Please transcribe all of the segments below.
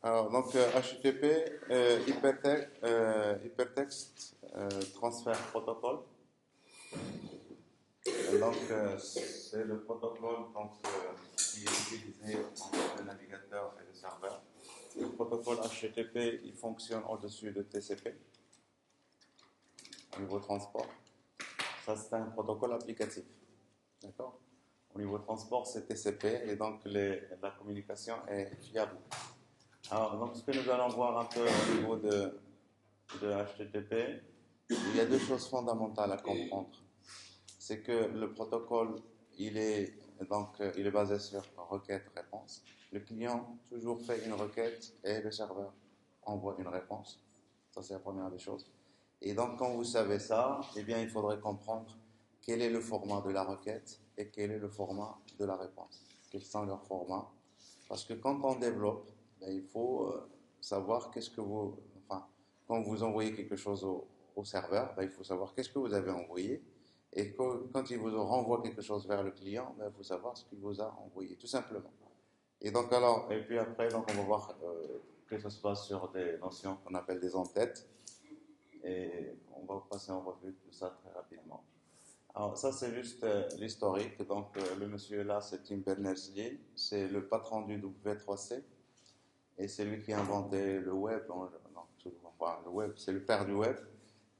Alors, donc, HTTP, Hypertext Transfer Protocol. Donc, c'est le protocole donc, qui est utilisé entre le navigateur et le serveur. Le protocole HTTP, il fonctionne au-dessus de TCP, au niveau transport. Ça, c'est un protocole applicatif. D'accord? Au niveau transport, c'est TCP et donc la communication est fiable. Alors, donc, ce que nous allons voir un peu au niveau de HTTP, il y a deux choses fondamentales à comprendre. C'est que le protocole, il est basé sur requête-réponse. Le client toujours fait une requête et le serveur envoie une réponse. Ça, c'est la première des choses. Et donc, quand vous savez ça, eh bien, il faudrait comprendre quel est le format de la requête et quel est le format de la réponse. Quels sont leurs formats. Parce que quand on développe, ben, il faut savoir qu'est-ce que vous... Enfin, quand vous envoyez quelque chose au serveur, ben, il faut savoir qu'est-ce que vous avez envoyé. Et quand il vous renvoie quelque chose vers le client, ben, il faut savoir ce qu'il vous a envoyé, tout simplement. Et donc alors, et puis après, donc on va voir que ça se passe sur des notions qu'on appelle des entêtes. Et on va passer en revue tout ça très rapidement. Alors ça c'est juste l'historique. Donc le monsieur là c'est Tim Berners-Lee, c'est le patron du W3C et c'est lui qui a inventé le web. Non, enfin, le web, c'est le père du web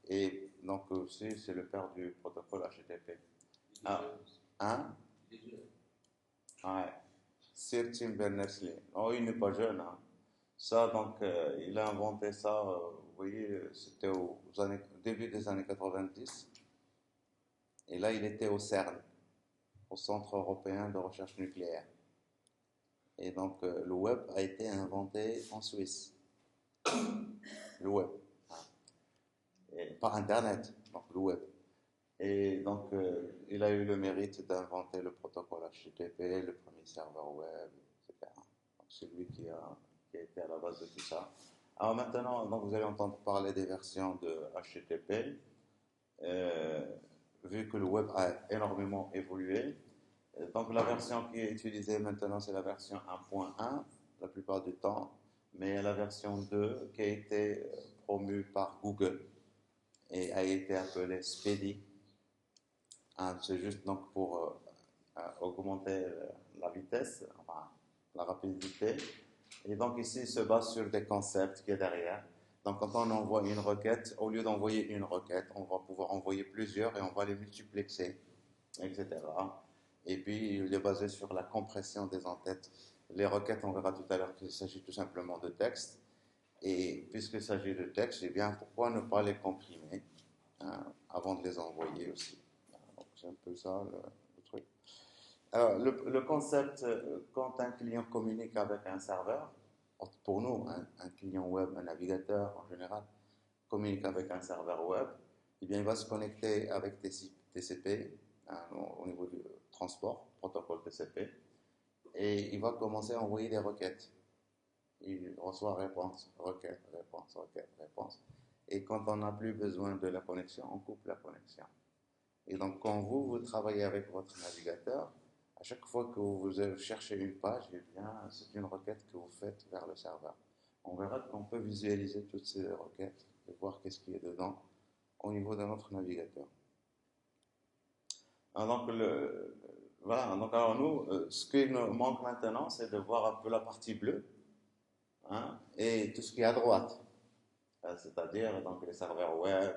et donc aussi c'est le père du protocole HTTP. Ah, hein? Ouais. Sir Tim Berners-Lee. Oh, il n'est pas jeune, hein. Ça, donc, il a inventé ça, vous voyez, c'était au début des années 90. Et là, il était au CERN, au Centre européen de recherche nucléaire. Et donc, le web a été inventé en Suisse. Le web. Hein. Et pas Internet, donc le web. Et donc, il a eu le mérite d'inventer le protocole HTTP, le premier serveur web, etc. Donc, c'est lui qui a été à la base de tout ça. Alors maintenant, donc, vous allez entendre parler des versions de HTTP. Euh, Vu que le web a énormément évolué, donc la version qui est utilisée maintenant, c'est la version 1.1 la plupart du temps, mais il y a la version 2 qui a été promue par Google et a été appelée Speedy. Hein, c'est juste donc pour augmenter la vitesse, enfin, la rapidité. Et donc ici, il se base sur des concepts qui est derrière. Donc quand on envoie une requête, au lieu d'envoyer une requête, on va pouvoir envoyer plusieurs et on va les multiplexer, etc. Et puis il est basé sur la compression des entêtes. Les requêtes, on verra tout à l'heure qu'il s'agit tout simplement de texte. Et puisqu'il s'agit de texte, eh bien pourquoi ne pas les comprimer hein, avant de les envoyer aussi. Donc c'est un peu ça le truc. Alors, le concept, quand un client communique avec un serveur, pour nous, un client web, un navigateur en général, communique avec un serveur web, eh bien, il va se connecter avec TCP hein, au niveau du transport, protocole TCP, et il va commencer à envoyer des requêtes. Il reçoit réponse, requête, réponse, requête, réponse. Et quand on n'a plus besoin de la connexion, on coupe la connexion. Et donc, quand vous travaillez avec votre navigateur, à chaque fois que vous cherchez une page, eh bien, c'est une requête que vous faites vers le serveur. On verra qu'on peut visualiser toutes ces requêtes et voir qu'est-ce qu'il y a dedans au niveau de notre navigateur. Alors, donc, voilà, donc alors nous, ce qui nous manque maintenant, c'est de voir un peu la partie bleue hein, et tout ce qui est à droite, c'est-à-dire donc, les serveurs web,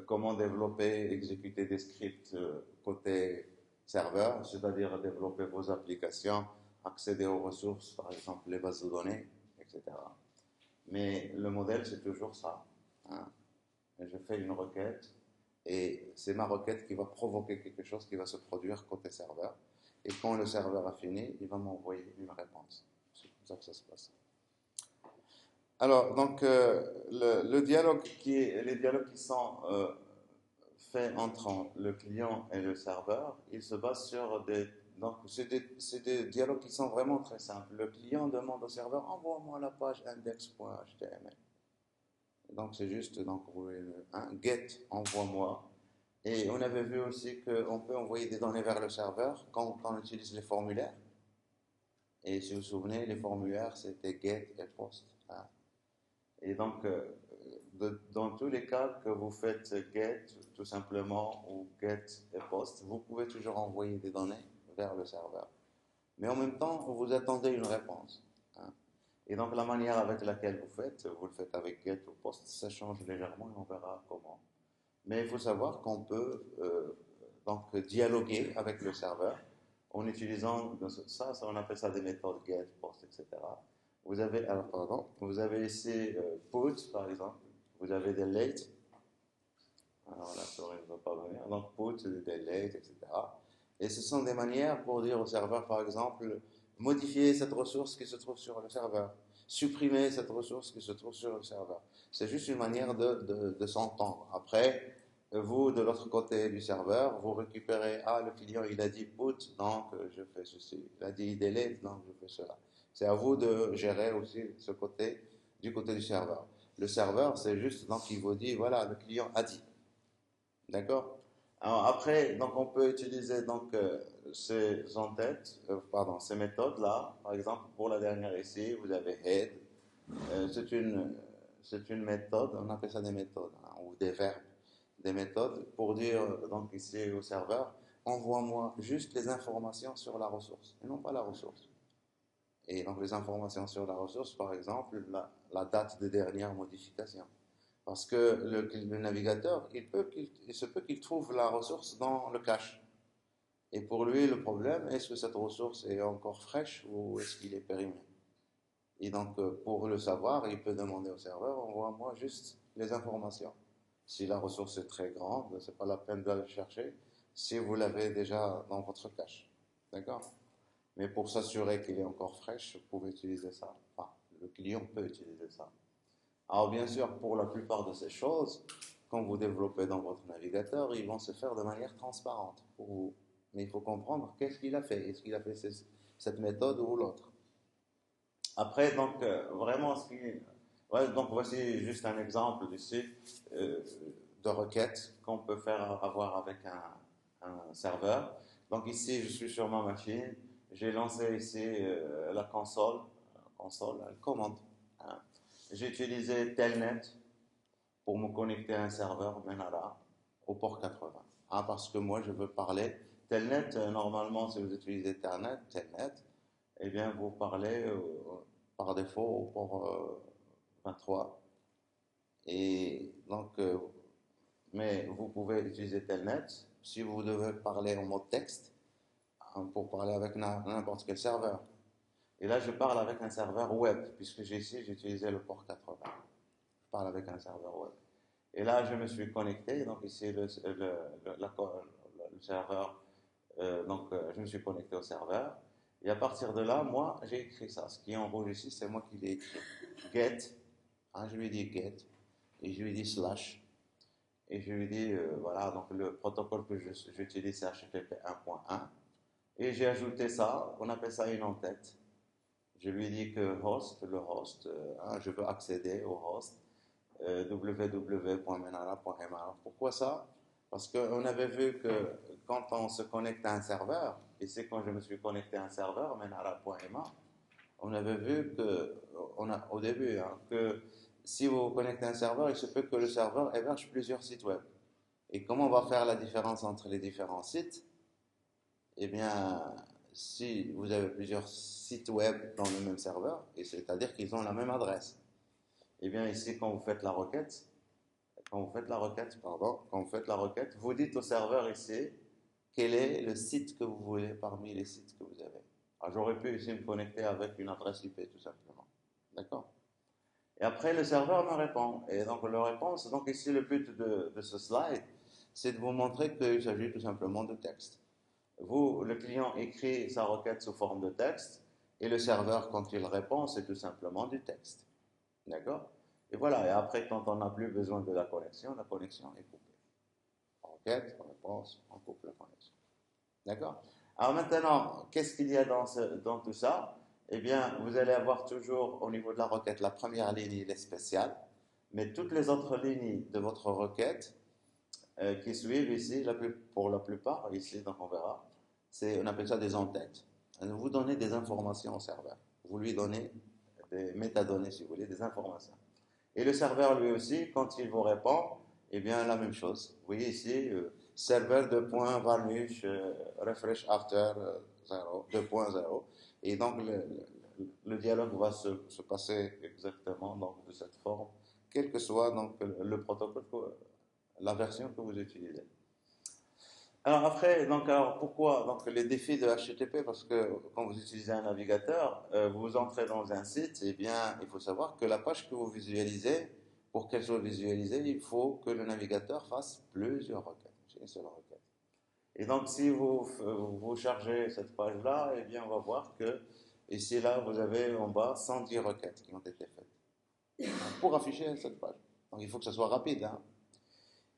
comment développer, exécuter des scripts côté serveur, c'est-à-dire développer vos applications, accéder aux ressources, par exemple les bases de données, etc. Mais le modèle, c'est toujours ça. Hein. Je fais une requête et c'est ma requête qui va provoquer quelque chose qui va se produire côté serveur. Et quand le serveur a fini, il va m'envoyer une réponse. C'est comme ça que ça se passe. Alors, donc, le dialogue les dialogues qui sont faits entre le client et le serveur, ils se basent sur donc, c'est des dialogues qui sont vraiment très simples. Le client demande au serveur, envoie-moi la page index.html. Donc, c'est juste, donc, un get, envoie-moi. Et on avait vu aussi qu'on peut envoyer des données vers le serveur quand on utilise les formulaires. Et si vous vous souvenez, les formulaires, c'était get et post. Hein. Et donc, dans tous les cas que vous faites get tout simplement ou get et post, vous pouvez toujours envoyer des données vers le serveur. Mais en même temps, vous attendez une réponse. Hein. Et donc, la manière avec laquelle vous le faites avec get ou post, ça change légèrement et on verra comment. Mais il faut savoir qu'on peut donc dialoguer avec le serveur en utilisant ça, on appelle ça des méthodes get, post, etc. Vous avez ici put, par exemple, vous avez des late, alors la souris ne va pas venir, donc put, des late, etc. Et ce sont des manières pour dire au serveur, par exemple, modifier cette ressource qui se trouve sur le serveur, supprimer cette ressource qui se trouve sur le serveur. C'est juste une manière de s'entendre. Après, vous, de l'autre côté du serveur, vous récupérez, ah, le client, il a dit put, donc je fais ceci. Il a dit delete, donc je fais cela. C'est à vous de gérer aussi ce côté, du côté du serveur. Le serveur, c'est juste, donc il vous dit, voilà, le client a dit. D'accord? Alors après, donc on peut utiliser donc ces entêtes, ces méthodes-là. Par exemple, pour la dernière ici, vous avez head. Euh, c'est une, c'est une méthode, on appelle ça des méthodes, hein, ou des verbes, des méthodes pour dire donc ici au serveur, envoie-moi juste les informations sur la ressource, et non pas la ressource. Et donc les informations sur la ressource, par exemple, la date de dernière modification. Parce que le navigateur, il se peut qu'il trouve la ressource dans le cache. Et pour lui, le problème, est-ce que cette ressource est encore fraîche ou est-ce qu'il est périmé? Et donc, pour le savoir, il peut demander au serveur, envoie-moi juste les informations. Si la ressource est très grande, ce n'est pas la peine d'aller chercher si vous l'avez déjà dans votre cache. D'accord? Mais pour s'assurer qu'il est encore fraîche, vous pouvez utiliser ça. Enfin, le client peut utiliser ça. Alors bien sûr, pour la plupart de ces choses, quand vous développez dans votre navigateur, ils vont se faire de manière transparente pour vous. Mais il faut comprendre qu'est-ce qu'il a fait. Est-ce qu'il a fait cette méthode ou l'autre? Après, donc, vraiment, ouais, donc voici juste un exemple ici euh, de requête qu'on peut faire avoir avec un serveur. Donc ici, je suis sur ma machine. J'ai lancé ici la commande. Hein. J'ai utilisé Telnet pour me connecter à un serveur Menara au port 80. Ah, parce que moi, je veux parler. Telnet, normalement, si vous utilisez Telnet, eh bien, vous parlez par défaut au port 23. Et donc, mais vous pouvez utiliser Telnet si vous devez parler en mode texte hein, pour parler avec n'importe quel serveur. Et là, je parle avec un serveur web, puisque ici, j'ai utilisé le port 80. Je parle avec un serveur web. Et là, je me suis connecté, donc ici, le serveur, je me suis connecté au serveur. Et à partir de là, moi, j'ai écrit ça. Ce qui est en rouge ici, c'est moi qui l'ai écrit. Get, hein, je lui dis get, et je lui dis slash, et je lui dis, voilà, donc le protocole que j'utilise, c'est HTTP 1.1. Et j'ai ajouté ça, on appelle ça une entête. Je lui dis que le host, hein, je veux accéder au host www.menara.mr. Pourquoi ça? Parce qu'on avait vu que quand on se connecte à un serveur, et c'est quand je me suis connecté à un serveur, menara.ma, on avait vu que, au début, hein, que si vous vous connectez à un serveur, il se peut que le serveur héberge plusieurs sites web. Et comment on va faire la différence entre les différents sites? Eh bien, si vous avez plusieurs sites web dans le même serveur, et c'est-à-dire qu'ils ont la même adresse, eh bien ici, quand vous faites la requête, vous dites au serveur ici quel est le site que vous voulez parmi les sites que vous avez. Alors, j'aurais pu ici me connecter avec une adresse IP tout simplement. D'accord? Et après, le serveur me répond. Et donc, le réponse, donc ici, le but de ce slide, c'est de vous montrer qu'il s'agit tout simplement de texte. Vous, le client écrit sa requête sous forme de texte, et le serveur, quand il répond, c'est tout simplement du texte. D'accord? Et voilà, et après, quand on n'a plus besoin de la connexion est coupée. Requête, réponse, on coupe la connexion. D'accord? Alors maintenant, qu'est-ce qu'il y a dans tout ça? Eh bien, vous allez avoir toujours au niveau de la requête, la première ligne, elle est spéciale, mais toutes les autres lignes de votre requête qui suivent ici, pour la plupart, ici, donc on verra, on appelle ça des entêtes. vous donnez des informations au serveur. Vous lui donnez des métadonnées, si vous voulez, des informations. Et le serveur, lui aussi, quand il vous répond, eh bien, la même chose. Vous voyez ici, serveur de point varnish, refresh after 0, 2.0. Et donc, le dialogue va se passer exactement donc, de cette forme, quel que soit donc, le protocole, la version que vous utilisez. Alors après, alors pourquoi donc les défis de HTTP? Parce que quand vous utilisez un navigateur, vous entrez dans un site, et bien il faut savoir que la page que vous visualisez, pour qu'elle soit visualisée, il faut que le navigateur fasse plusieurs requêtes, une seule requête. Et donc si vous chargez cette page-là, eh bien on va voir que ici là vous avez en bas 110 requêtes qui ont été faites pour afficher cette page. Donc il faut que ce soit rapide, hein.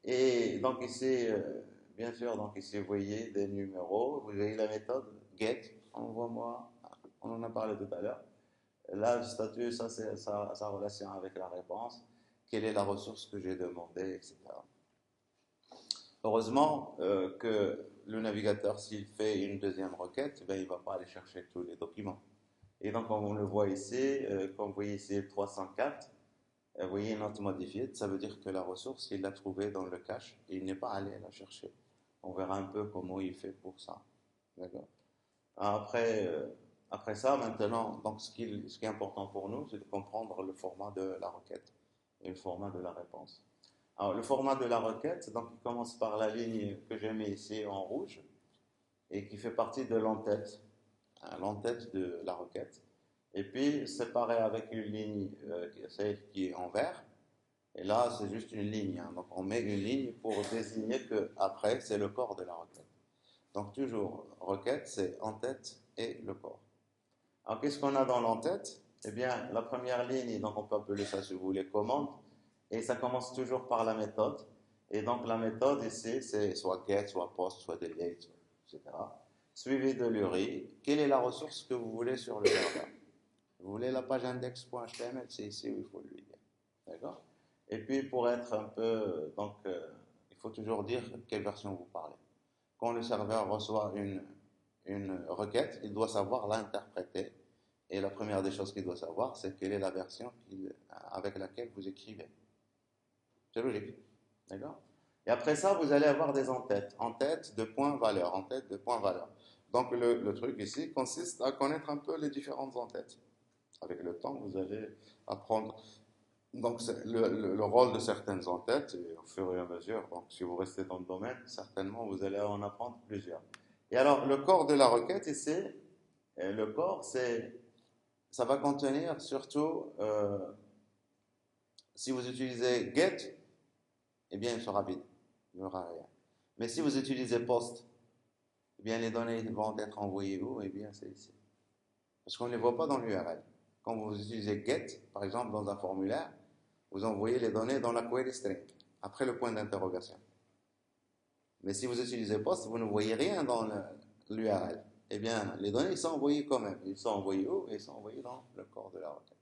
Et donc ici, bien sûr, donc ici vous voyez des numéros, vous voyez la méthode get, envoie-moi, on en a parlé tout à l'heure. Là, le statut, ça c'est sa relation avec la réponse, quelle est la ressource que j'ai demandée, etc. Heureusement que le navigateur, s'il fait une deuxième requête, ben, il ne va pas aller chercher tous les documents. Et donc, comme on le voit ici, comme vous voyez ici 304, vous voyez note modifiée, ça veut dire que la ressource, il l'a trouvée dans le cache et il n'est pas allé la chercher. On verra un peu comment il fait pour ça. D'accord. Après ça, maintenant, donc ce qui est important pour nous, c'est de comprendre le format de la requête et le format de la réponse. Alors, le format de la requête, donc, il commence par la ligne que j'ai mis ici en rouge et qui fait partie de l'entête, hein, l'entête de la requête. Et puis, séparé avec une ligne, celle qui est en vert. Et là, c'est juste une ligne, hein. Donc, on met une ligne pour désigner que après, c'est le corps de la requête. Donc, toujours, requête, c'est en-tête et le corps. Alors, qu'est-ce qu'on a dans l'en-tête? Eh bien, la première ligne, donc on peut appeler ça, si vous voulez, commande. Et ça commence toujours par la méthode. Et donc, la méthode ici, c'est soit get, soit post, soit delete, etc. Suivi de l'URI. Quelle est la ressource que vous voulez sur le serveur? Vous voulez la page index.html, c'est ici où il faut lui dire. D'accord? Et puis, pour être un peu. Donc, il faut toujours dire quelle version vous parlez. Quand le serveur reçoit une requête, il doit savoir l'interpréter. Et la première des choses qu'il doit savoir, c'est quelle est la version avec laquelle vous écrivez. C'est logique. D'accord? Et après ça, vous allez avoir des en-têtes. En-tête de point valeur. En-tête de point valeur. Donc, le truc ici consiste à connaître un peu les différentes en-têtes. Avec le temps, vous allez apprendre donc, le rôle de certaines en-têtes, et au fur et à mesure, donc, si vous restez dans le domaine, certainement, vous allez en apprendre plusieurs. Et alors, le corps de la requête, ici, le corps, ça va contenir surtout, si vous utilisez get, eh bien, il sera vide, il n'y aura rien. Mais si vous utilisez post, eh bien, les données vont être envoyées où? Eh bien, c'est ici. Parce qu'on ne les voit pas dans l'URL. Quand vous utilisez get, par exemple, dans un formulaire, vous envoyez les données dans la query string, après le point d'interrogation. Mais si vous utilisez post, vous ne voyez rien dans l'URL. Eh bien, les données, ils sont envoyées quand même. Ils sont envoyés où? Ils sont envoyés dans le corps de la requête.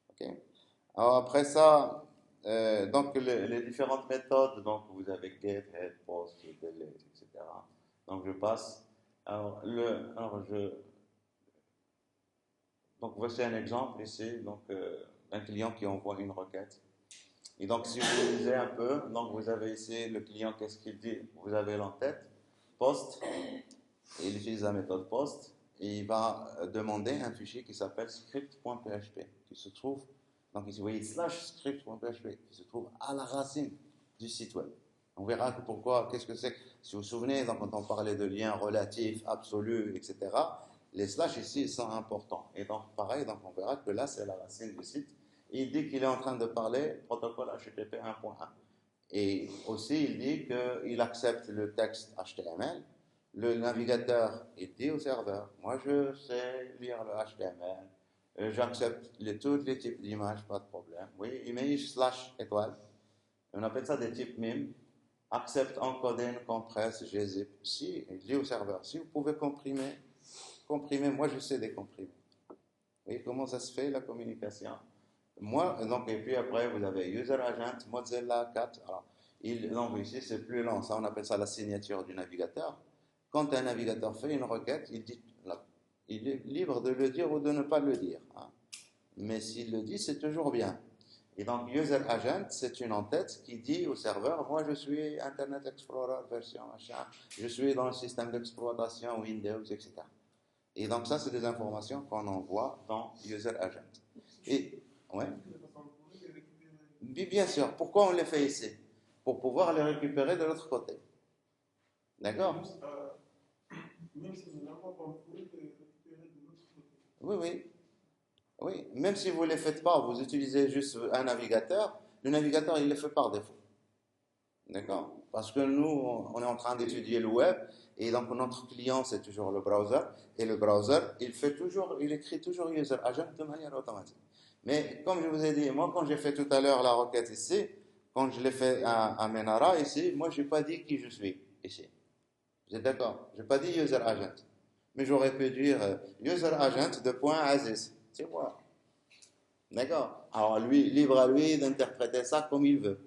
OK? Alors, après ça, donc les différentes méthodes, donc vous avez get, head, post, delete, etc. Donc, je passe. Donc, voici un exemple ici. Donc, un client qui envoie une requête. Et donc, si vous lisez un peu, donc vous avez ici le client, qu'est-ce qu'il dit? Vous avez l'entête, post, et il utilise la méthode post, et il va demander un fichier qui s'appelle script.php, qui se trouve, donc ici vous voyez /script.php, qui se trouve à la racine du site web. On verra pourquoi, qu'est-ce que c'est. Si vous vous souvenez, donc, quand on parlait de liens relatifs, absolus, etc., les slash ici sont importants. Et donc, pareil, donc on verra que là, c'est la racine du site. Il dit qu'il est en train de parler protocole HTTP 1.1. Et aussi, il dit qu'il accepte le texte HTML. Le navigateur, il dit au serveur, moi je sais lire le HTML, j'accepte tous les types d'images, pas de problème. Oui, image slash étoile. On appelle ça des types MIM. Accepte encoding, compress, gzip. Si, il dit au serveur, si vous pouvez comprimer, moi je sais décomprimer. Vous voyez comment ça se fait la communication? Moi, donc, et puis après, vous avez User Agent, Mozilla 4. Alors, donc ici, c'est plus lent. Ça, on appelle ça la signature du navigateur. Quand un navigateur fait une requête, il dit, il est libre de le dire ou de ne pas le dire. Hein. Mais s'il le dit, c'est toujours bien. Et donc, User Agent, c'est une entête qui dit au serveur, moi je suis Internet Explorer version machin, je suis dans le système d'exploitation Windows, etc. Et donc ça, c'est des informations qu'on envoie dans User Agent. Et, ouais. Bien sûr, pourquoi on les fait ici? Pour pouvoir les récupérer de l'autre côté. D'accord? Même si nous n'avons pas envoyé, les récupérer de l'autre côté. Oui, oui. Oui, même si vous ne les faites pas, vous utilisez juste un navigateur, le navigateur, il les fait par défaut. D'accord? Parce que nous, on est en train d'étudier le web, et donc notre client, c'est toujours le browser, et le browser, il écrit toujours user agent de manière automatique. Mais comme je vous ai dit, moi, quand j'ai fait tout à l'heure la requête ici, quand je l'ai fait à Menara ici, moi, je n'ai pas dit qui je suis ici. Vous êtes d'accord? Je n'ai pas dit user agent. Mais j'aurais pu dire user agent de point Aziz. C'est moi. D'accord? Alors, lui, libre à lui d'interpréter ça comme il veut.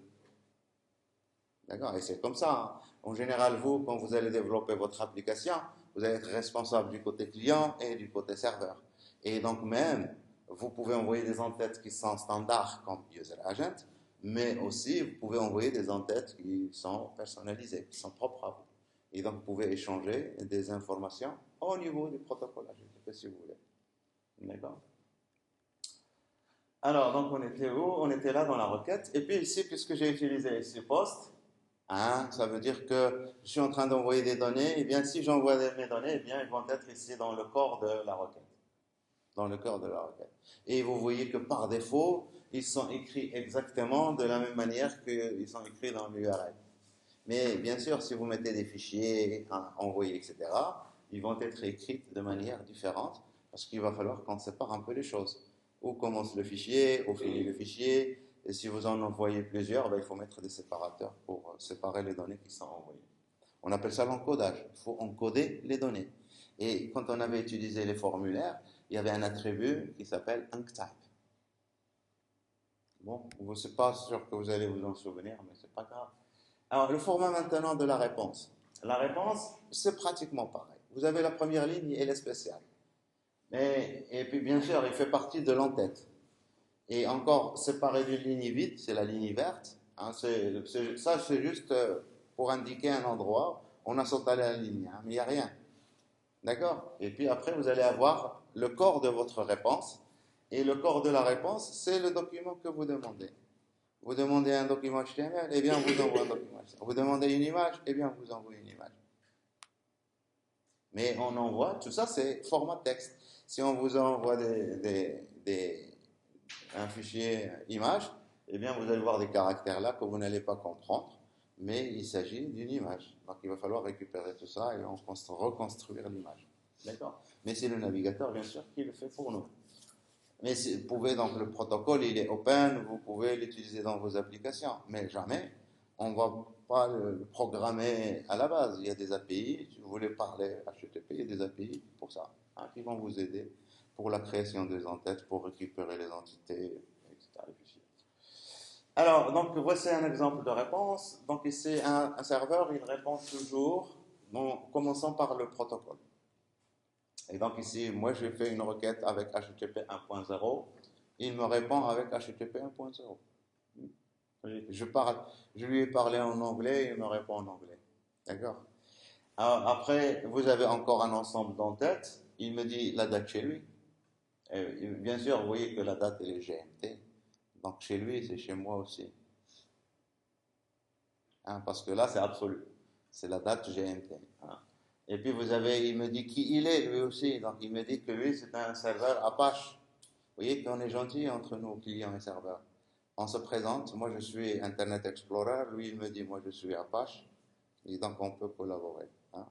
D'accord? Et c'est comme ça. Hein. En général, vous, quand vous allez développer votre application, vous allez être responsable du côté client et du côté serveur. Et donc, même, vous pouvez envoyer des entêtes qui sont standards comme user agent, mais aussi, vous pouvez envoyer des entêtes qui sont personnalisées, qui sont propres à vous. Et donc, vous pouvez échanger des informations au niveau du protocole HTTP si vous voulez. D'accord? Alors, donc, on était où? On était là dans la requête. Et puis ici, puisque j'ai utilisé ici post, hein, ça veut dire que je suis en train d'envoyer des données. Et bien, si j'envoie mes données, eh bien, elles vont être ici dans le corps de la requête. Dans le cœur de la requête. Et vous voyez que par défaut, ils sont écrits exactement de la même manière qu'ils sont écrits dans l'URL. Mais bien sûr, si vous mettez des fichiers, hein, envoyés, etc., ils vont être écrits de manière différente parce qu'il va falloir qu'on sépare un peu les choses. Où commence le fichier, où finit le fichier, et si vous en envoyez plusieurs, ben, il faut mettre des séparateurs pour séparer les données qui sont envoyées. On appelle ça l'encodage. Il faut encoder les données. Et quand on avait utilisé les formulaires, il y avait un attribut qui s'appelle EncType. Bon, je ne suis pas sûr que vous allez vous en souvenir, mais c'est pas grave. Alors, le format maintenant de la réponse. La réponse, c'est pratiquement pareil. Vous avez la première ligne, elle est spéciale. Et puis, bien sûr, il fait partie de l'entête. Et encore, séparé d'une ligne vide, c'est la ligne verte. Hein, ça, c'est juste pour indiquer un endroit. On a sauté la ligne, hein, mais il n'y a rien. D'accord? Et puis après, vous allez avoir le corps de votre réponse. Et le corps de la réponse, c'est le document que vous demandez. Vous demandez un document HTML, eh bien, on vous envoie un document HTML. Vous demandez une image, eh bien, on vous envoie une image. Mais on envoie, tout ça, c'est format texte. Si on vous envoie un fichier image, eh bien, vous allez voir des caractères là que vous n'allez pas comprendre, mais il s'agit d'une image. Donc, il va falloir récupérer tout ça et reconstruire l'image. D'accord? Mais c'est le navigateur, bien sûr, qui le fait pour nous. Mais vous pouvez, donc, le protocole, il est open, vous pouvez l'utiliser dans vos applications, mais jamais, on ne va pas le programmer à la base. Il y a des API, si vous voulez parler HTTP, il y a des API pour ça, hein, qui vont vous aider pour la création des entêtes, pour récupérer les entités, etc. Les fichiers. Alors, donc, voici un exemple de réponse. Donc, ici, un serveur, il répond toujours en commençant par le protocole. Et donc ici, moi, j'ai fait une requête avec HTTP 1.0. Il me répond avec HTTP 1.0. Je lui ai parlé en anglais, il me répond en anglais. D'accord? Alors, après, vous avez encore un ensemble d'entêtes. Il me dit la date chez lui. Et bien sûr, vous voyez que la date, elle est GMT. Donc chez lui, c'est chez moi aussi. Hein, parce que là, c'est absolu. C'est la date GMT. Hein. Et puis il me dit qui il est lui aussi. Donc il me dit que lui c'est un serveur Apache. Vous voyez qu'on est gentil entre nous, clients et serveurs. On se présente, moi je suis Internet Explorer, lui il me dit moi je suis Apache. Et donc on peut collaborer. Hein.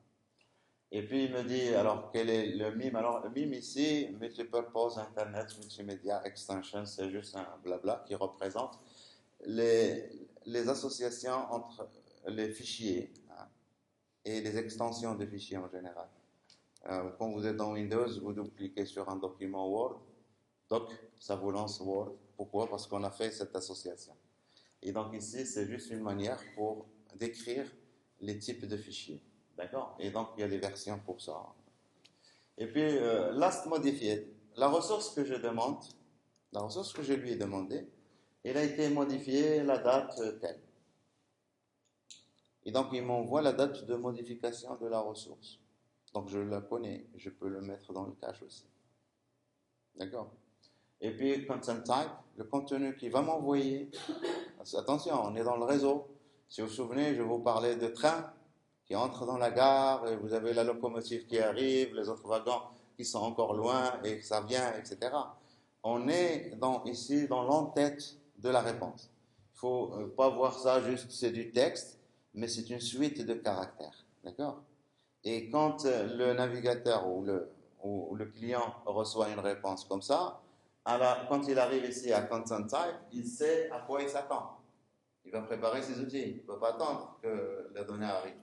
Et puis il me dit alors quel est le MIME? Alors le MIME ici, Multipurpose Internet Multimedia Extension, c'est juste un blabla qui représente les associations entre les fichiers. Hein, et les extensions de fichiers en général. Quand vous êtes dans Windows, vous cliquez sur un document Word, doc, ça vous lance Word. Pourquoi? Parce qu'on a fait cette association. Et donc ici, c'est juste une manière pour décrire les types de fichiers. D'accord? Et donc, il y a des versions pour ça. Et puis, last modified, la ressource que je demande, la ressource que je lui ai demandée, elle a été modifiée la date telle. Et donc, il m'envoie la date de modification de la ressource. Donc, je la connais, je peux le mettre dans le cache aussi. D'accord? Et puis, content type, le contenu qu'il va m'envoyer. Attention, on est dans le réseau. Si vous vous souvenez, je vous parlais de train qui entre dans la gare, et vous avez la locomotive qui arrive, les autres wagons qui sont encore loin, et ça vient, etc. On est ici dans l'entête de la réponse. Il ne faut pas voir ça juste, c'est du texte, mais c'est une suite de caractères. D'accord? Et quand le navigateur ou le client reçoit une réponse comme ça, alors, quand il arrive ici à Content Type, il sait à quoi il s'attend. Il va préparer ses outils. Il ne peut pas attendre que la donnée arrive.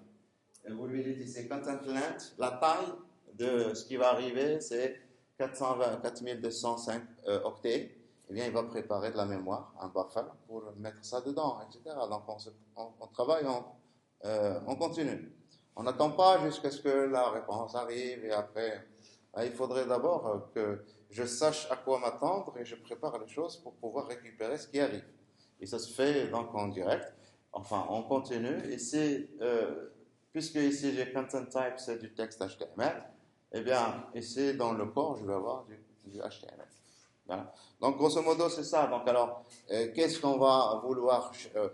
Et vous lui dites ici Content Length, la taille de ce qui va arriver, c'est 4205 octets. Eh bien, il va préparer de la mémoire, un buffer, pour mettre ça dedans, etc. Donc, on travaille, on continue. On n'attend pas jusqu'à ce que la réponse arrive et après. Il faudrait d'abord que je sache à quoi m'attendre et je prépare les choses pour pouvoir récupérer ce qui arrive. Et ça se fait donc en direct. Enfin, on continue. Ici, puisque ici j'ai content type, c'est du texte HTML, eh bien, ici dans le corps, je vais avoir du HTML. Voilà. Donc, grosso modo, c'est ça. Donc, alors, qu'est-ce qu'on va vouloir,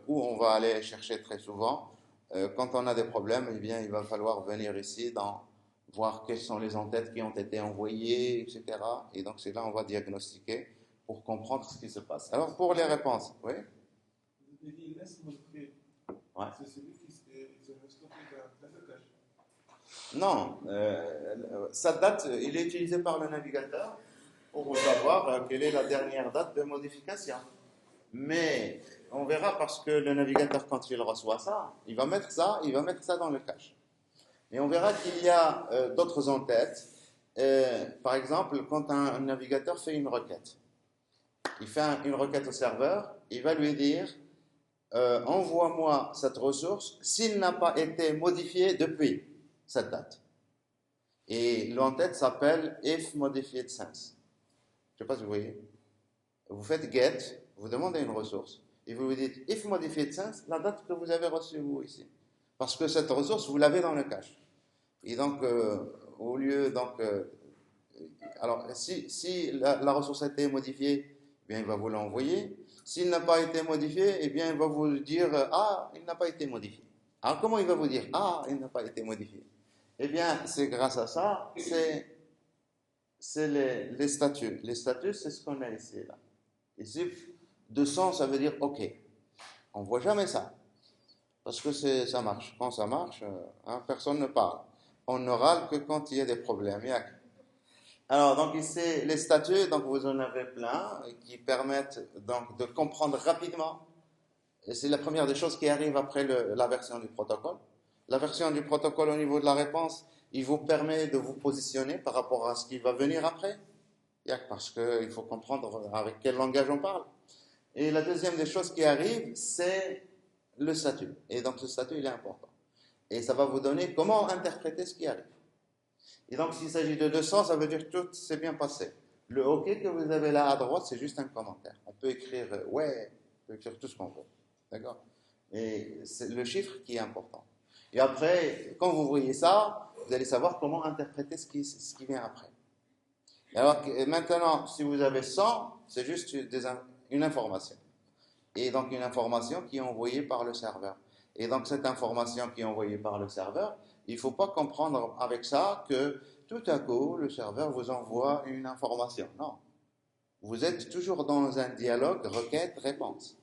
où on va aller chercher très souvent quand on a des problèmes, eh bien, il va falloir venir ici voir quelles sont les entêtes qui ont été envoyées, etc. Et donc, c'est là on va diagnostiquer pour comprendre ce qui se passe. Alors, pour les réponses, oui? Vous avez dit laisse modifier. Ouais. C'est celui qui se stocké dans le cache. Non, sa date, il est utilisé par le navigateur pour savoir quelle est la dernière date de modification. Mais on verra parce que le navigateur, quand il reçoit ça, il va mettre ça dans le cache. Et on verra qu'il y a d'autres entêtes. Par exemple, quand un navigateur fait une requête, il fait une requête au serveur, il va lui dire envoie-moi cette ressource s'il n'a pas été modifié depuis cette date. Et l'entête s'appelle if modified since. Je ne sais pas si vous voyez. Vous faites get, vous demandez une ressource, et vous lui dites if modified since, la date que vous avez reçue vous ici. Parce que cette ressource, vous l'avez dans le cache. Et donc, au lieu, alors, si la ressource a été modifiée, eh bien, il va vous l'envoyer. S'il n'a pas été modifié, eh bien, il va vous dire, ah, il n'a pas été modifié. Alors, comment il va vous dire, ah, il n'a pas été modifié? Eh bien, c'est grâce à ça, c'est les statuts. Les statuts, c'est ce qu'on a ici, là. Ici, 200, ça veut dire OK. On ne voit jamais ça. Parce que ça marche. Quand ça marche, personne ne parle. On ne râle que quand il y a des problèmes. Alors, donc ici, les statuts, donc vous en avez plein, qui permettent donc de comprendre rapidement. Et c'est la première des choses qui arrive après la version du protocole. La version du protocole au niveau de la réponse, il vous permet de vous positionner par rapport à ce qui va venir après. Parce qu'il faut comprendre avec quel langage on parle. Et la deuxième des choses qui arrive, c'est le statut. Et donc ce statut, il est important. Et ça va vous donner comment interpréter ce qui arrive. Et donc s'il s'agit de 200, ça veut dire que tout s'est bien passé. Le OK que vous avez là à droite, c'est juste un commentaire. On peut écrire ouais, on peut écrire tout ce qu'on veut. D'accord? Et c'est le chiffre qui est important. Et après, quand vous voyez ça, vous allez savoir comment interpréter ce qui vient après. Alors maintenant, si vous avez 100, c'est juste une information. Et donc une information qui est envoyée par le serveur. Et donc cette information qui est envoyée par le serveur, il ne faut pas comprendre avec ça que tout à coup, le serveur vous envoie une information. Non. Vous êtes toujours dans un dialogue requête-réponse.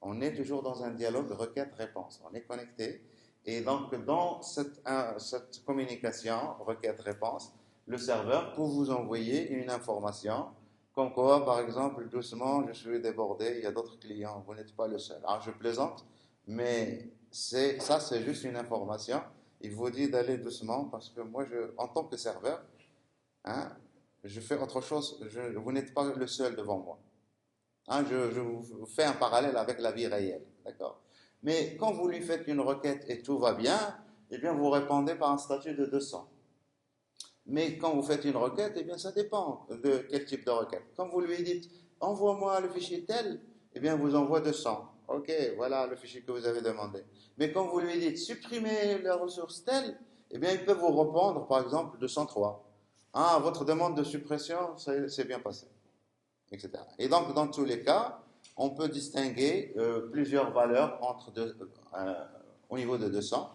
On est toujours dans un dialogue requête-réponse. On est connecté. Et donc dans cette communication requête-réponse, le serveur peut vous envoyer une information comme quoi, par exemple, doucement, je suis débordé, il y a d'autres clients, vous n'êtes pas le seul. Alors, je plaisante, mais ça, c'est juste une information. Il vous dit d'aller doucement parce que moi, en tant que serveur, je fais autre chose. Vous n'êtes pas le seul devant moi. Je vous fais un parallèle avec la vie réelle, d'accord? Mais quand vous lui faites une requête et tout va bien, eh bien, vous répondez par un statut de 200. Mais quand vous faites une requête, eh bien, ça dépend de quel type de requête. Quand vous lui dites, envoie-moi le fichier tel, eh bien, vous envoie 200. OK, voilà le fichier que vous avez demandé. Mais quand vous lui dites, supprimez la ressource telle, eh bien, il peut vous répondre, par exemple, 203. Ah, votre demande de suppression, c'est bien passé, etc. Et donc, dans tous les cas, on peut distinguer plusieurs valeurs au niveau de 200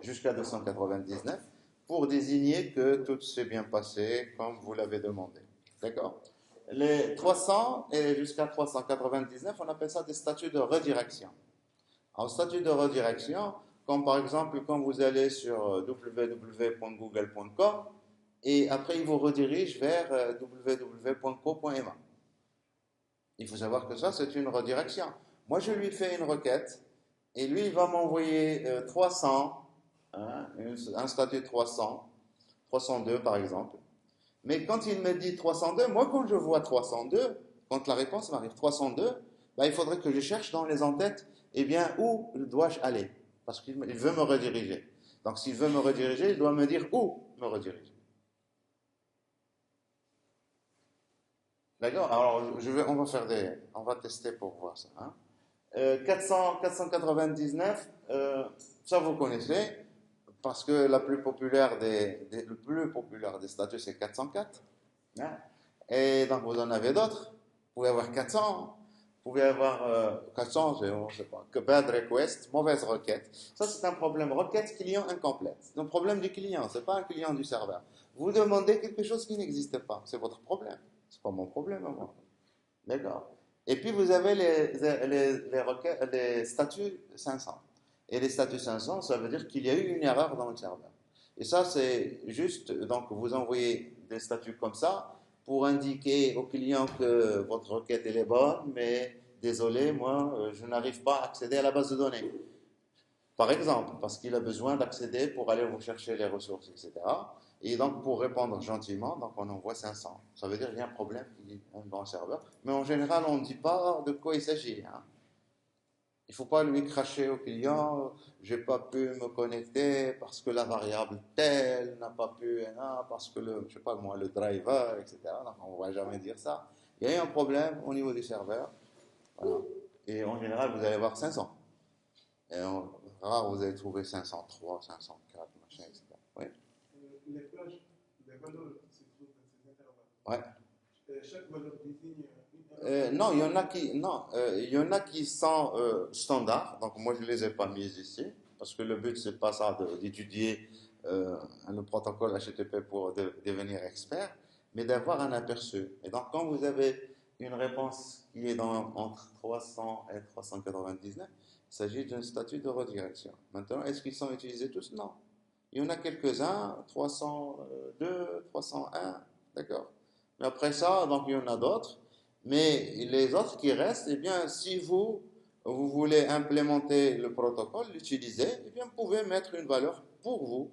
jusqu'à 299 pour désigner que tout s'est bien passé comme vous l'avez demandé. D'accord? Les 300 et jusqu'à 399, on appelle ça des statuts de redirection. En statut de redirection, comme par exemple quand vous allez sur www.google.com et après il vous redirige vers www.co.ma. Il faut savoir que ça, c'est une redirection. Moi, je lui fais une requête et lui, il va m'envoyer 300, hein, un statut 300, 302 par exemple. Mais quand il me dit 302, moi, quand je vois 302, quand la réponse m'arrive 302, ben, il faudrait que je cherche dans les en-têtes, eh bien, où dois-je aller? Parce qu'il veut me rediriger. Donc, s'il veut me rediriger, il doit me dire où me rediriger. D'accord? Alors, on va tester pour voir ça. Hein. 499, ça vous connaissez, parce que la plus populaire le plus populaire des statuts, c'est 404. Hein. Et donc, vous en avez d'autres. Vous pouvez avoir 400. Vous pouvez avoir 400, on ne sait pas, que bad request, mauvaise requête. Ça, c'est un problème requête client incomplète. C'est un problème du client, ce n'est pas un client du serveur. Vous demandez quelque chose qui n'existe pas. C'est votre problème. Ce n'est pas mon problème à moi. D'accord. Et puis vous avez les statuts 500. Et les statuts 500, ça veut dire qu'il y a eu une erreur dans le serveur. Et ça, c'est juste, donc vous envoyez des statuts comme ça pour indiquer au client que votre requête elle est bonne, mais désolé, moi, je n'arrive pas à accéder à la base de données. Par exemple, parce qu'il a besoin d'accéder pour aller vous chercher les ressources, etc. Et donc, pour répondre gentiment, donc on envoie 500. Ça veut dire qu'il y a un problème dans le serveur. Mais en général, on ne dit pas de quoi il s'agit. Hein. Il ne faut pas lui cracher au client, j'ai pas pu me connecter parce que la variable telle n'a pas pu, hein, parce que je sais pas moi, le driver, etc. Donc, on ne va jamais dire ça. Il y a eu un problème au niveau du serveur. Voilà. Et en général, vous allez voir 500. Et rare, vous allez trouver 503, 504, machin, etc. Oui. Les plages, les valeurs qui se trouvent dans ces intervalles. Ouais. Chaque valeur désigne Non, il y en a il y en a qui sont standards. Donc moi, je les ai pas mis ici parce que le but c'est pas ça d'étudier le protocole HTTP pour devenir expert, mais d'avoir un aperçu. Et donc quand vous avez une réponse qui est entre 300 et 399, il s'agit d'un statut de redirection. Maintenant, est-ce qu'ils sont utilisés tous? Non. Il y en a quelques-uns, 302, 301, d'accord. Mais après ça, donc il y en a d'autres. Mais les autres qui restent, eh bien, si vous voulez implémenter le protocole, l'utiliser, eh bien, vous pouvez mettre une valeur pour vous,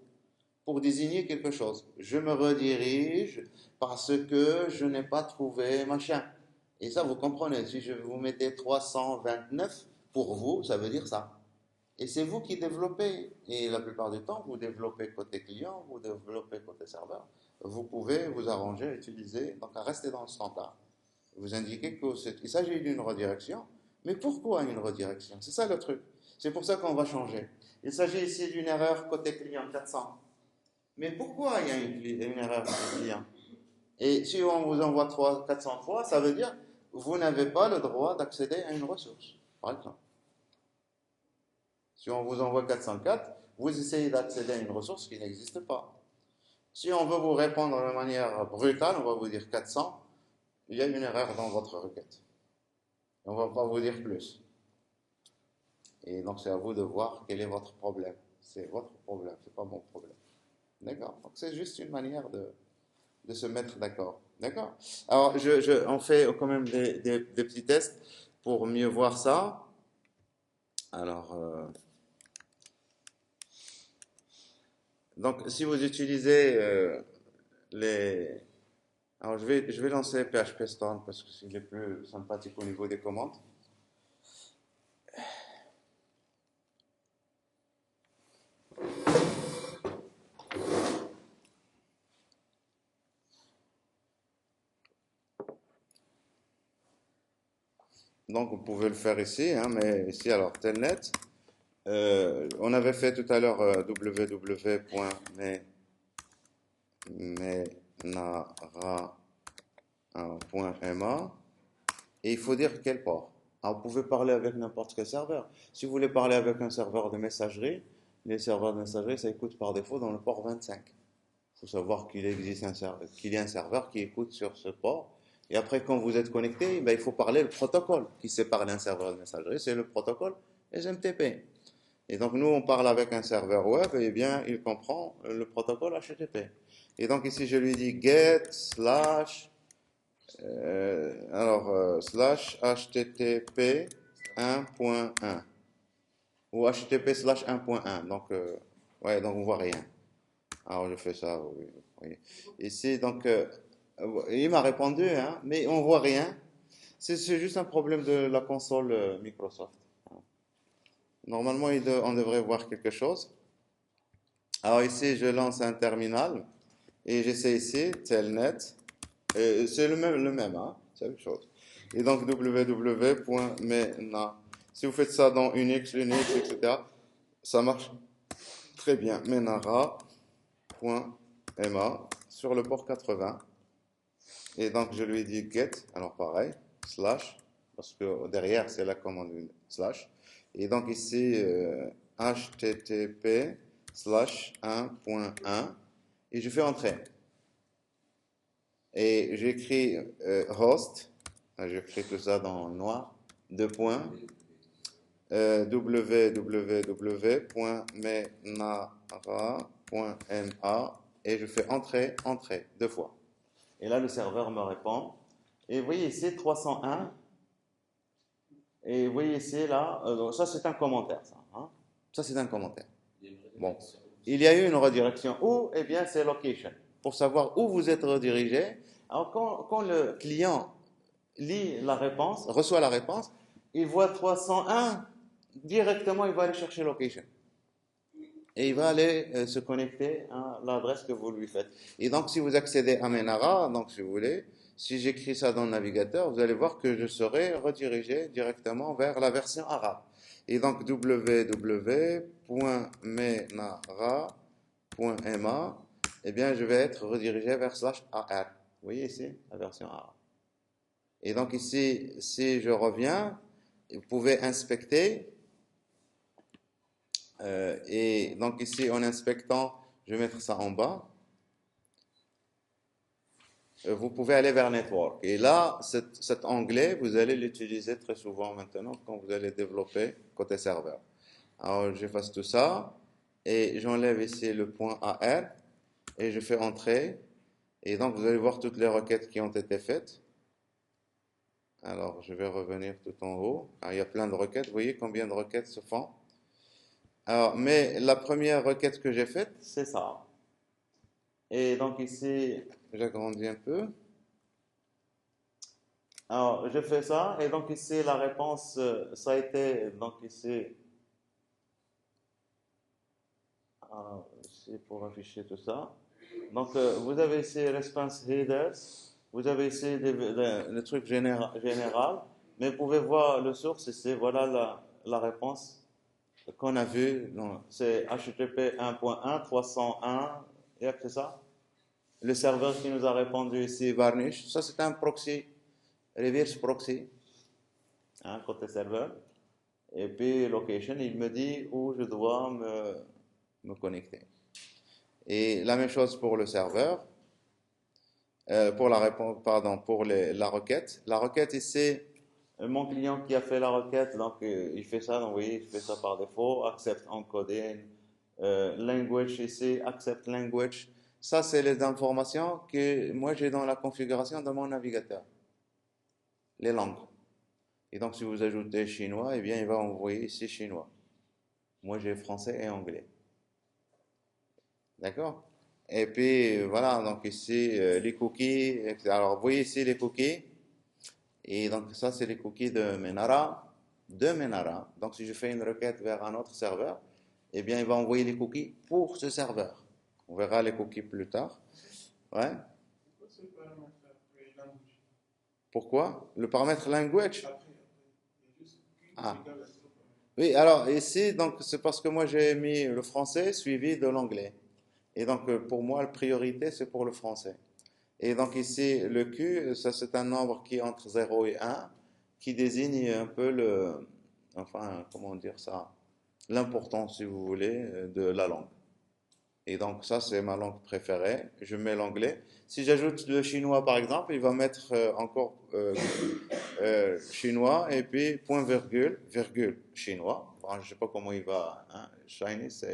pour désigner quelque chose. Je me redirige parce que je n'ai pas trouvé machin. Et ça, vous comprenez, si je vous mettez 329 pour vous, ça veut dire ça. Et c'est vous qui développez. Et la plupart du temps, vous développez côté client, vous développez côté serveur. Vous pouvez vous arranger, utiliser, donc à rester dans le standard. Vous indiquez qu'il s'agit d'une redirection. Mais pourquoi une redirection? C'est ça le truc. C'est pour ça qu'on va changer. Il s'agit ici d'une erreur côté client 400. Mais pourquoi il y a une erreur côté client? Et si on vous envoie 403, ça veut dire que vous n'avez pas le droit d'accéder à une ressource, par exemple. Si on vous envoie 404, vous essayez d'accéder à une ressource qui n'existe pas. Si on veut vous répondre de manière brutale, on va vous dire 400, il y a une erreur dans votre requête. On ne va pas vous dire plus. Et donc c'est à vous de voir quel est votre problème. C'est votre problème, c'est pas mon problème. D'accord? Donc c'est juste une manière de se mettre d'accord. D'accord? Alors on fait quand même des petits tests pour mieux voir ça. Alors, donc si vous utilisez les... Alors je vais lancer PHP Storm parce que c'est le plus sympathique au niveau des commandes. Donc, vous pouvez le faire ici, hein, mais ici, alors, telnet. On avait fait tout à l'heure www.menara.ma et il faut dire quel port. Alors, vous pouvez parler avec n'importe quel serveur. Si vous voulez parler avec un serveur de messagerie, les serveurs de messagerie, ça écoute par défaut dans le port 25. Il faut savoir qu'il existe qu'il y a un serveur qui écoute sur ce port. Et après, quand vous êtes connecté, ben, il faut parler le protocole qui sépare d'un serveur de messagerie. C'est le protocole SMTP. Et donc, nous, on parle avec un serveur web, et bien, il comprend le protocole HTTP. Et donc, ici, je lui dis get slash, slash HTTP 1.1 ou HTTP slash 1.1. Donc, ouais, donc on voit rien. Alors, je fais ça, oui. Oui. Ici, donc, il m'a répondu, hein, mais on voit rien. C'est juste un problème de la console Microsoft. Normalement, on devrait voir quelque chose. Alors ici, je lance un terminal et j'essaie ici, telnet. C'est le même, hein, c'est la même chose. Et donc www.mena. Si vous faites ça dans Unix, Linux, etc., ça marche très bien. Menara.ma sur le port 80. Et donc je lui dis get, alors pareil, slash, parce que derrière c'est la commande slash. Et donc ici, http slash 1.1 et je fais entrer. Et j'écris host, j'écris tout ça dans le noir, deux points, www.menara.ma et je fais entrer, entrer, deux fois. Et là, le serveur me répond. Et vous voyez ici, 301. Et vous voyez ici, là, ça c'est un commentaire, ça. Hein? Ça c'est un commentaire. Bon. Il y a eu une redirection. Où? Eh bien, c'est location. Pour savoir où vous êtes redirigé. Alors, quand le client lit la réponse, reçoit la réponse, il voit 301, directement, il va aller chercher location. Et il va aller se connecter à l'adresse que vous lui faites. Et donc, si vous accédez à Menara, donc si vous voulez, si j'écris ça dans le navigateur, vous allez voir que je serai redirigé directement vers la version arabe. Et donc, www.menara.ma, eh bien, je vais être redirigé vers /ar. Vous voyez ici, la version arabe. Et donc ici, si je reviens, vous pouvez inspecter. Et donc ici, en inspectant, je vais mettre ça en bas. Vous pouvez aller vers Network. Et là, cet onglet, vous allez l'utiliser très souvent maintenant quand vous allez développer côté serveur. Alors, j'efface tout ça et j'enlève ici le point AR et je fais entrer. Et donc, vous allez voir toutes les requêtes qui ont été faites. Alors, je vais revenir tout en haut. Alors, il y a plein de requêtes. Vous voyez combien de requêtes se font? Alors, mais la première requête que j'ai faite, c'est ça. Et donc ici, j'agrandis un peu. Alors, je fais ça, et donc ici, la réponse, ça a été, donc ici, c'est pour afficher tout ça. Donc, vous avez ici response headers, vous avez ici le truc général, mais vous pouvez voir le source ici, voilà la réponse qu'on a vue. C'est HTTP 1.1, 301, et c'est ça? Le serveur qui nous a répondu ici, Varnish, ça c'est un proxy, reverse proxy, hein, côté serveur. Et puis location, il me dit où je dois me connecter. Et la même chose pour le serveur, pour la réponse, pardon, pour la requête. La requête ici, mon client qui a fait la requête, donc il fait ça, donc oui, il fait ça par défaut, accept encoding, language ici, accept language. Ça, c'est les informations que moi j'ai dans la configuration de mon navigateur. Les langues. Et donc, si vous ajoutez chinois, eh bien, il va envoyer ici chinois. Moi, j'ai français et anglais. D'accord? Et puis, voilà, donc ici, les cookies. Alors, vous voyez ici les cookies. Et donc, ça, c'est les cookies de Menara. De Menara. Donc, si je fais une requête vers un autre serveur, eh bien, il va envoyer les cookies pour ce serveur. On verra les cookies plus tard. Ouais. Pourquoi? Le paramètre language? Ah, égale à 0. oui, alors ici, donc c'est parce que moi j'ai mis le français suivi de l'anglais. Et donc pour moi, la priorité, c'est pour le français. Et donc ici, le Q, ça c'est un nombre qui est entre 0 et 1, qui désigne un peu enfin, comment dire ça, l'importance, si vous voulez, de la langue. Et donc ça, c'est ma langue préférée. Je mets l'anglais. Si j'ajoute le chinois, par exemple, il va mettre encore chinois et puis point virgule, virgule, chinois. Bon, je ne sais pas comment il va. Hein. Chinese,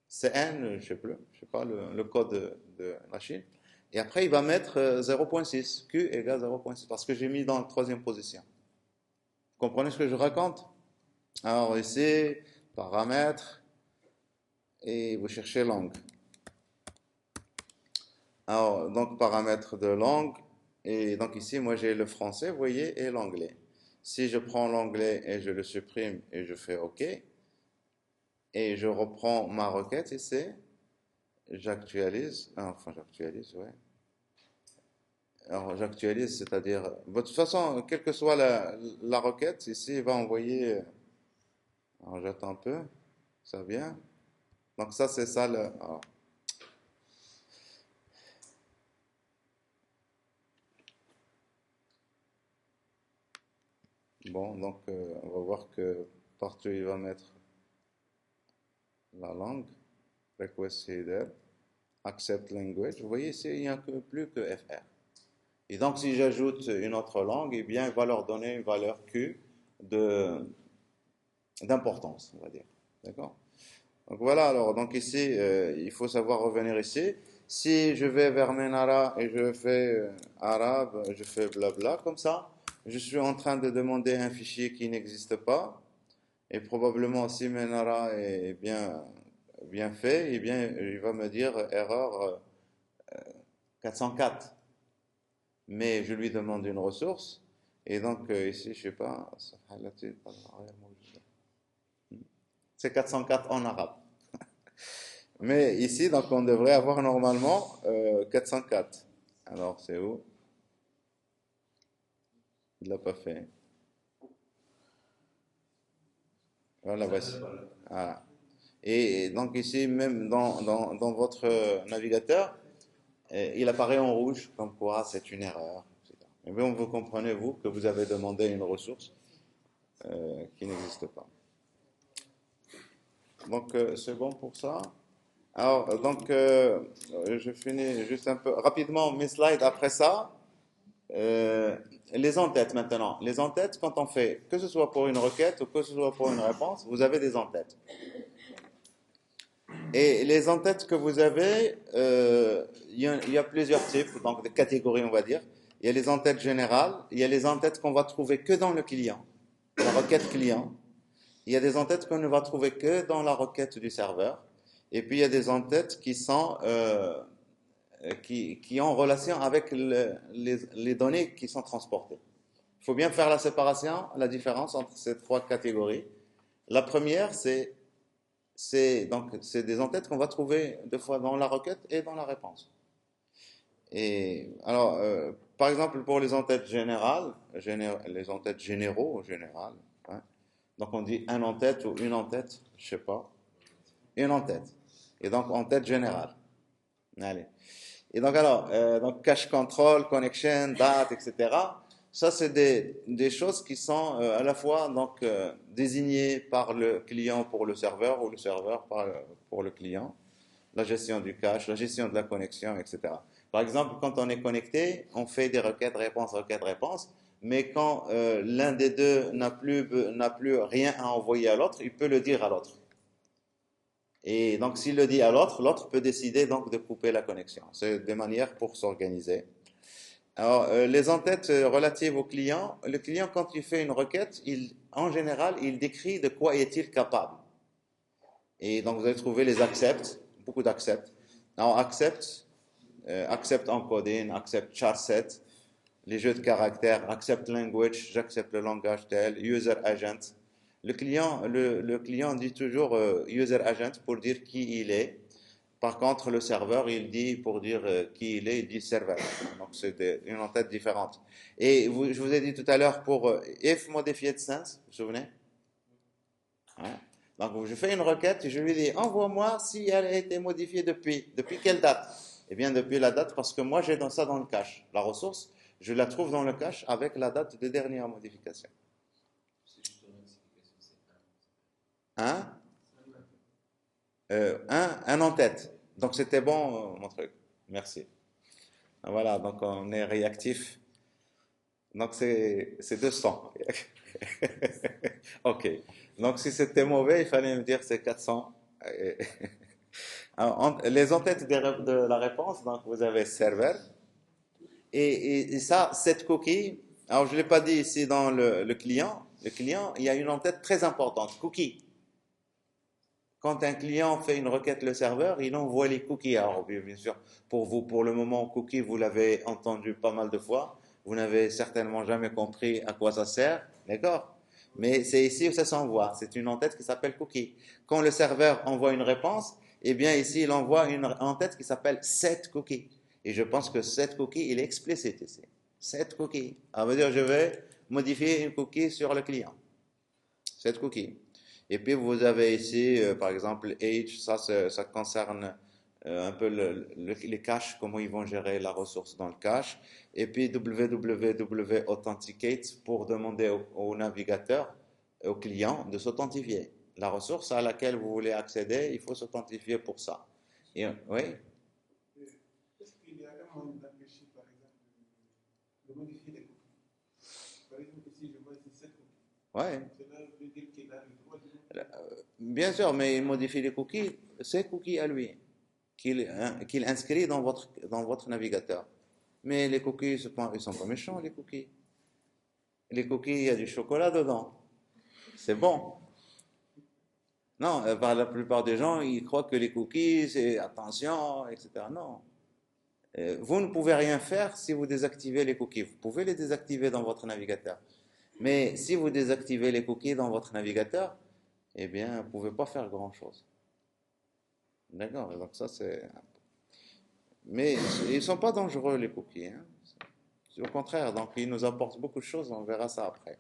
c'est N, je sais plus, je sais pas le code de la Chine. Et après, il va mettre 0.6, Q égale 0.6, parce que j'ai mis dans la troisième position. Vous comprenez ce que je raconte? Alors ici, paramètres, et vous cherchez langue. Alors, donc paramètres de langue, et donc ici, moi j'ai le français, vous voyez, et l'anglais. Si je prends l'anglais et je le supprime et je fais OK, et je reprends ma requête ici, j'actualise, enfin j'actualise, ouais. Alors j'actualise, c'est-à-dire, de toute façon, quelle que soit la requête, ici, il va envoyer, alors j'attends un peu, ça vient. Donc ça, c'est ça le, alors, bon, donc on va voir que partout il va mettre la langue, request header, accept language. Vous voyez ici, il n'y a plus que FR. Et donc si j'ajoute une autre langue, eh bien, il va leur donner une valeur Q de, d'importance, on va dire. D'accord? Donc voilà, alors, donc ici, il faut savoir revenir ici. Si je vais vers Menara et je fais arabe, je fais blabla, comme ça, je suis en train de demander un fichier qui n'existe pas. Et probablement, si Menara est bien fait, eh bien, il va me dire erreur 404. Mais je lui demande une ressource. Et donc, ici, je sais pas, c'est 404 en arabe. Mais ici, donc, on devrait avoir normalement 404. Alors, c'est où? Il l'a pas fait. Voilà, voici. Voilà. Et donc ici, même dans votre navigateur, il apparaît en rouge, comme quoi c'est une erreur, etc. Mais bon, vous comprenez, vous, que vous avez demandé une ressource qui n'existe pas. Donc, c'est bon pour ça. Alors, donc, je finis juste un peu rapidement mes slides après ça. Euh, les en-têtes maintenant. Les en-têtes, quand on fait, que ce soit pour une requête ou que ce soit pour une réponse, vous avez des en-têtes. Et les en-têtes que vous avez, il y a plusieurs types, donc des catégories, on va dire. Il y a les en-têtes générales, il y a les en-têtes qu'on va trouver que dans le client, la requête client. Il y a des en-têtes qu'on ne va trouver que dans la requête du serveur. Et puis il y a des en-têtes qui sont qui ont relation avec les données qui sont transportées. Il faut bien faire la séparation, la différence entre ces trois catégories. La première, c'est des en-têtes qu'on va trouver deux fois dans la requête et dans la réponse. Et alors, par exemple, pour les en-têtes générales, les en-têtes généraux, générales, hein, donc on dit un en-tête ou une en-tête, je sais pas, une en-tête. Et donc en-tête générale. Allez. Et donc alors, donc cache control, connection, date, etc. Ça, c'est des choses qui sont à la fois donc désignées par le client pour le serveur ou le serveur pour le client. La gestion du cache, la gestion de la connexion, etc. Par exemple, quand on est connecté, on fait des requêtes, réponse. Mais quand l'un des deux n'a plus rien à envoyer à l'autre, il peut le dire à l'autre. Et donc, s'il le dit à l'autre, l'autre peut décider donc de couper la connexion. C'est des manières pour s'organiser. Alors, les en-têtes relatives au client, le client, quand il fait une requête, en général, il décrit de quoi est-il capable. Et donc, vous allez trouver les accept, beaucoup d'accept. Alors, accept encoding, accept charset, les jeux de caractères, accept language, j'accepte le langage tel, user agent. Le client dit toujours user agent pour dire qui il est. Par contre, le serveur, il dit, pour dire qui il est, il dit serveur. Donc, c'est une entête différente. Et je vous ai dit tout à l'heure pour if modified since, vous vous souvenez? Ouais. Donc, je fais une requête et je lui dis, envoie-moi si elle a été modifiée depuis. Depuis quelle date? Eh bien, depuis la date, parce que moi, j'ai dans ça dans le cache. La ressource, je la trouve dans le cache avec la date de dernière modification. Hein? Un en tête. Donc, c'était bon, mon truc. Merci. Voilà, donc on est réactif. Donc, c'est 200. OK. Donc, si c'était mauvais, il fallait me dire c'est 400. Euh, Alors, les entêtes de la réponse, donc vous avez serveur. Et ça, cette cookie, alors je ne l'ai pas dit ici dans le client. Le client, il y a une entête très importante, cookie. Quand un client fait une requête le serveur, il envoie les cookies. Alors, bien sûr, pour vous, pour le moment, cookie, vous l'avez entendu pas mal de fois. Vous n'avez certainement jamais compris à quoi ça sert. D'accord? Mais c'est ici où ça s'envoie. C'est une entête qui s'appelle cookie. Quand le serveur envoie une réponse, eh bien, ici, il envoie une entête qui s'appelle set cookie. Et je pense que set cookie, il est explicite ici. Set cookie. Ça veut dire, je vais modifier une cookie sur le client. Set cookie. Et puis vous avez ici, par exemple, age, ça concerne un peu les caches, comment ils vont gérer la ressource dans le cache. Et puis www authenticate pour demander au navigateur, au client, de s'authentifier. La ressource à laquelle vous voulez accéder, il faut s'authentifier pour ça. Et, oui, Est-ce qu'il y a un moyen d'empêcher, par exemple, de modifier les cookies? Par exemple, si je vois ici cette cookie, ouais. cela veut dire qu'il a le droit de modifier. Bien sûr, mais il modifie les cookies, ces cookies à lui, qu'il inscrit dans votre navigateur. Mais les cookies, ils sont pas méchants, les cookies. Les cookies, il y a du chocolat dedans. C'est bon. Non, par la plupart des gens, ils croient que les cookies, c'est attention, etc. Non. Vous ne pouvez rien faire si vous désactivez les cookies. Vous pouvez les désactiver dans votre navigateur. Mais si vous désactivez les cookies dans votre navigateur, eh bien, vous ne pouvez pas faire grand-chose. D'accord? Donc ça, c'est... Mais ils ne sont pas dangereux, les cookies, hein. Au contraire, donc ils nous apportent beaucoup de choses, on verra ça après.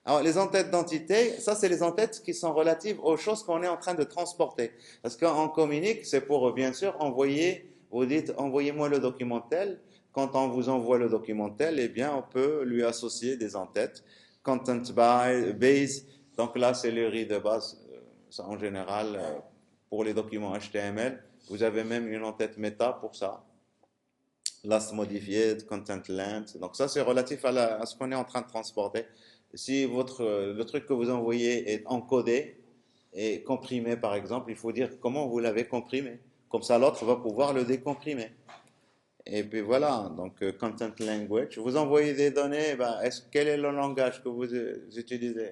Alors, les entêtes d'entité, ça, c'est les entêtes qui sont relatives aux choses qu'on est en train de transporter. Parce qu'on communique, c'est pour, bien sûr, envoyer, vous dites, envoyez-moi le document tel. Quand on vous envoie le document tel, eh bien, on peut lui associer des entêtes. Content base, donc là, c'est le RI de base, ça, en général, pour les documents HTML. Vous avez même une entête méta pour ça. Last modified, content length. Donc ça, c'est relatif à ce qu'on est en train de transporter. Si le truc que vous envoyez est encodé et comprimé, par exemple, il faut dire comment vous l'avez comprimé. Comme ça, l'autre va pouvoir le décomprimer. Et puis voilà, donc content language. Vous envoyez des données, ben, quel est le langage que vous utilisez?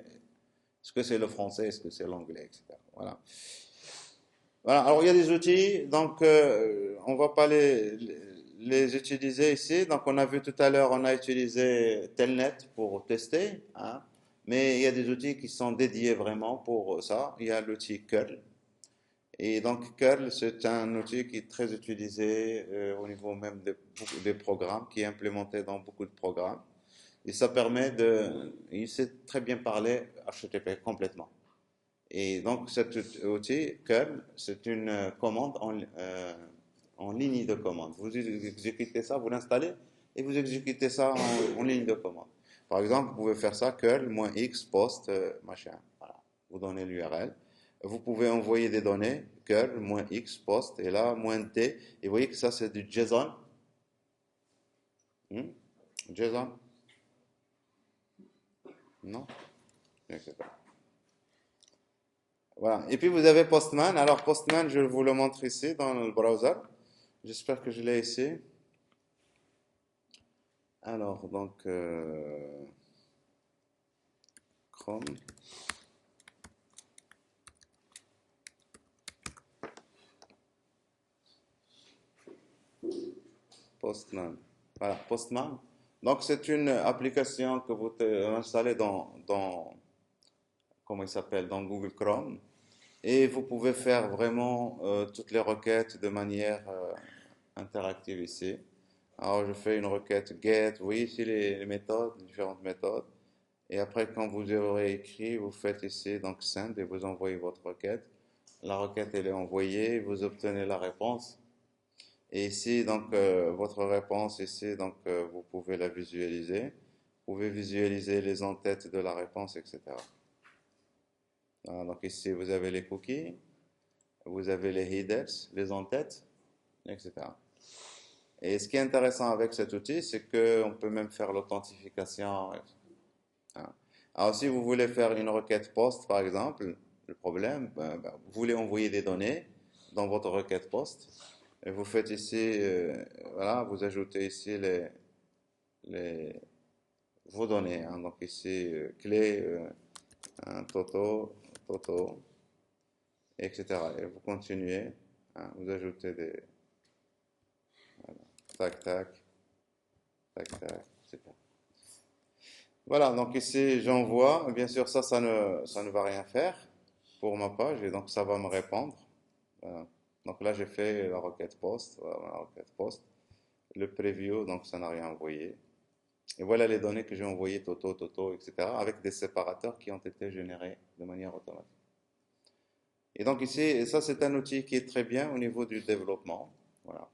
Est-ce que c'est le français, est-ce que c'est l'anglais, etc. Voilà. Voilà, alors il y a des outils, donc on va pas les utiliser ici. Donc on a vu tout à l'heure, on a utilisé Telnet pour tester, hein. Mais il y a des outils qui sont dédiés vraiment pour ça. Il y a l'outil curl. Et donc curl, c'est un outil qui est très utilisé au niveau même des programmes, qui est implémenté dans beaucoup de programmes. Et ça permet il sait très bien parler HTTP complètement. Et donc, cet outil, curl, c'est une commande en ligne de commande. Vous exécutez ça, vous l'installez et vous exécutez ça en ligne de commande. Par exemple, vous pouvez faire ça, curl, -x, post, machin. Voilà. Vous donnez l'URL. Vous pouvez envoyer des données, curl, -x, post, et là, -t. Et vous voyez que ça, c'est du JSON. JSON? Non? Je ne sais pas. Voilà. Et puis vous avez Postman. Alors Postman, je vous le montre ici dans le browser. J'espère que je l'ai ici. Alors, donc, Chrome. Postman. Voilà, Postman. Donc, c'est une application que vous installez comment il s'appelle, dans Google Chrome. Et vous pouvez faire vraiment toutes les requêtes de manière interactive ici. Alors, je fais une requête get, vous voyez ici les méthodes, les différentes méthodes. Et après, quand vous aurez écrit, vous faites ici donc send et vous envoyez votre requête. La requête, elle est envoyée, vous obtenez la réponse. Et ici, donc, votre réponse, ici, donc, vous pouvez la visualiser. Vous pouvez visualiser les en-têtes de la réponse, etc. Voilà, donc ici, vous avez les cookies, vous avez les headers, les en-têtes, etc. Et ce qui est intéressant avec cet outil, c'est qu'on peut même faire l'authentification. Hein. Alors, si vous voulez faire une requête POST, par exemple, le problème, vous voulez envoyer des données dans votre requête POST, et vous faites ici, voilà, vous ajoutez ici les, vos données. Hein. Donc ici, clé, Toto, Toto, etc. Et vous continuez, hein, vous ajoutez des, voilà, tac, tac, tac, tac, etc. Voilà, donc ici j'envoie, bien sûr ça ne va rien faire pour ma page et donc ça va me répondre. Voilà. Donc là j'ai fait la requête post, voilà, la requête post, le preview, donc ça n'a rien envoyé. Et voilà les données que j'ai envoyées, Toto, Toto, etc., avec des séparateurs qui ont été générés de manière automatique. Et donc ici, ça c'est un outil qui est très bien au niveau du développement. Voilà.